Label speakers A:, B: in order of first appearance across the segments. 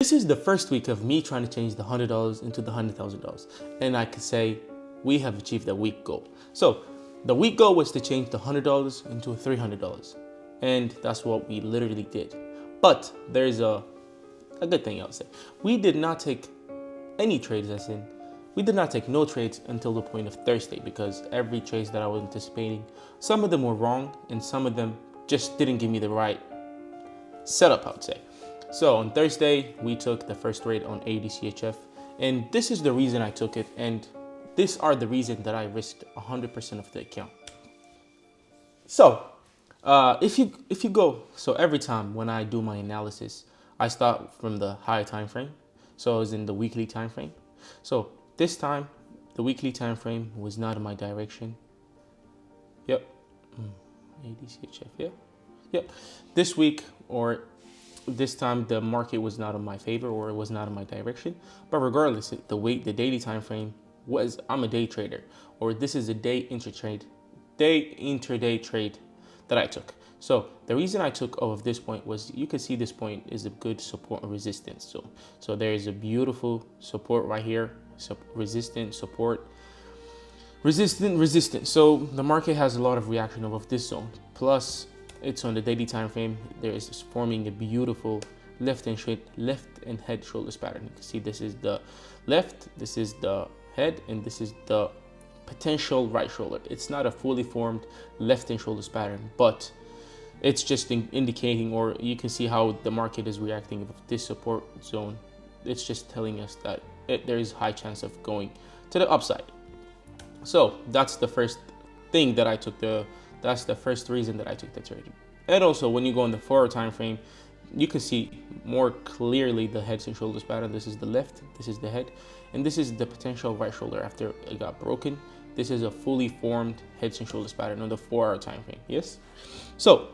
A: This is the first week of me trying to change the $100 into the $100,000. And I could say we have achieved the week goal. So the week goal was to change the $100 into $300. And that's what we literally did. But there's a good thing I'll say. We did not take any trades, as in, we did not take no trades until the point of Thursday, because every trade that I was anticipating, some of them were wrong and some of them just didn't give me the right setup, I would say. So on Thursday, we took the first trade on ADCHF, and this is the reason I took it, and these are the reason that I risked 100% of the account. So if you go, so every time when I do my analysis, I start from the higher time frame. So I was in the weekly time frame. So this time, the weekly time frame was not in my direction. Yep. ADCHF, yeah. Yep. This week, or this time, the market was not in my favor, or it was not in my direction. But regardless, the daily time frame was, I'm a day trader, or this is a day intraday trade that I took. So the reason I took off of this point was, you can see this point is a good support and resistance. So there is a beautiful support right here, resistant, support, resistant. So the market has a lot of reaction of this zone. Plus, it's on the daily time frame. There is forming a beautiful left and head shoulders pattern. You can see this is the left, this is the head, and this is the potential right shoulder. It's not a fully formed left and shoulders pattern, but it's just indicating, or you can see how the market is reacting with this support zone. It's just telling us that there is high chance of going to the upside. So that's the first thing that I took that's the first reason that I took the trade. And also, when you go in the 4-hour time frame, you can see more clearly the heads and shoulders pattern. This is the left, this is the head, and this is the potential right shoulder after it got broken. This is a fully formed heads and shoulders pattern on the 4-hour time frame. Yes. So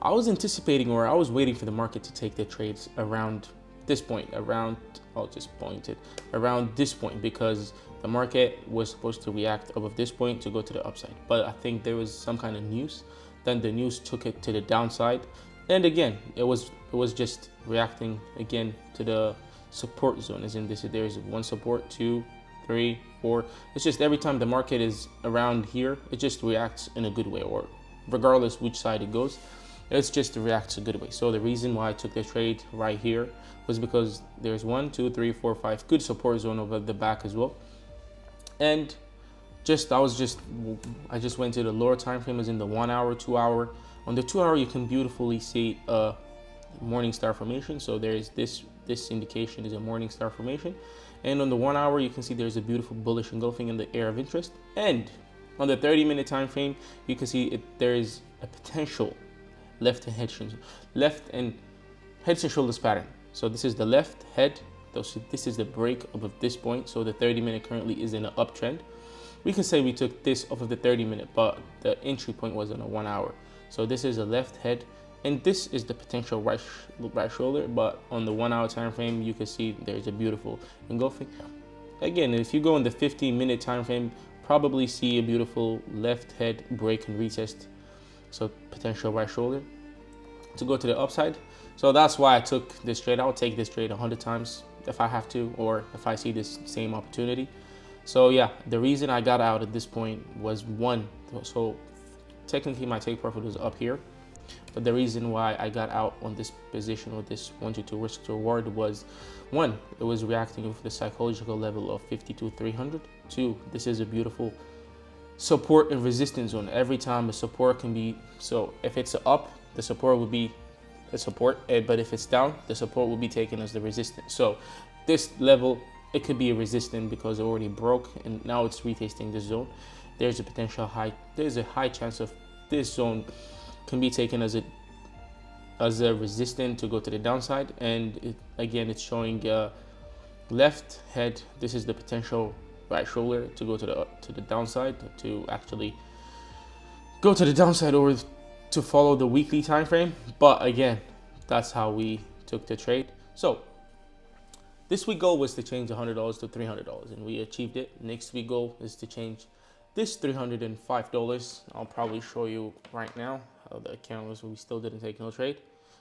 A: I was anticipating, or I was waiting for the market to take the trades around this point, I'll just point it around this point, because the market was supposed to react above this point to go to the upside. But I think there was some kind of news. Then the news took it to the downside. And again, it was just reacting again to the support zone. As in, there is one support, 2, 3, 4. It's just every time the market is around here, it just reacts in a good way, or regardless which side it goes, it's just reacts a good way. So the reason why I took the trade right here was because there's 1, 2, 3, 4, 5 good support zone over the back as well. And I just went to the lower time frame, as in the 1 hour, 2 hour. On the 2 hour, you can beautifully see a morning star formation. So there's this indication is a morning star formation. And on the 1 hour, you can see there's a beautiful bullish engulfing in the area of interest. And on the 30-minute time frame, you can see there is a potential left and heads and shoulders pattern. So this is the left head. This is the break above this point. So the 30-minute currently is in an uptrend. We can say we took this off of the 30-minute, but the entry point was on a 1 hour. So this is a left head, and this is the potential right shoulder. But on the 1 hour time frame, you can see there's a beautiful engulfing. Again, if you go in the 15-minute time frame, probably see a beautiful left head break and retest. So potential right shoulder to go to the upside. So that's why I took this trade. I'll take this trade 100 times if I have to, or if I see this same opportunity. So yeah, the reason I got out at this point was 1. So technically my take profit was up here, but the reason why I got out on this position with this 1 to 2 risk to reward was 1, it was reacting with the psychological level of 52,300. 2, this is a beautiful support and resistance zone. Every time a support can be, so if it's up, the support will be a support, but if it's down, the support will be taken as the resistance. So this level, it could be a resistance because it already broke and now it's retesting this zone. There's a high chance of this zone can be taken as a resistance to go to the downside. And again, it's showing left head. This is the potential right shoulder to go to the downside, to actually go to the downside, or to follow the weekly time frame. But again, that's how we took the trade. So this week goal was to change $100 to $300, and we achieved it. Next week goal is to change this $305. I'll probably show you right now how the account was. We still didn't take no trade.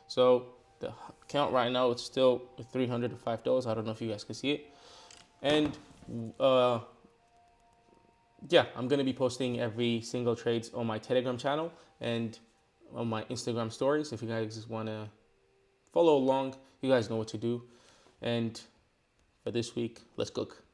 A: So The count right now, it's still $305. I don't know if you guys can see it. And yeah, I'm going to be posting every single trades on my Telegram channel and on my Instagram stories. If you guys just want to follow along, you guys know what to do. And for this week, let's cook.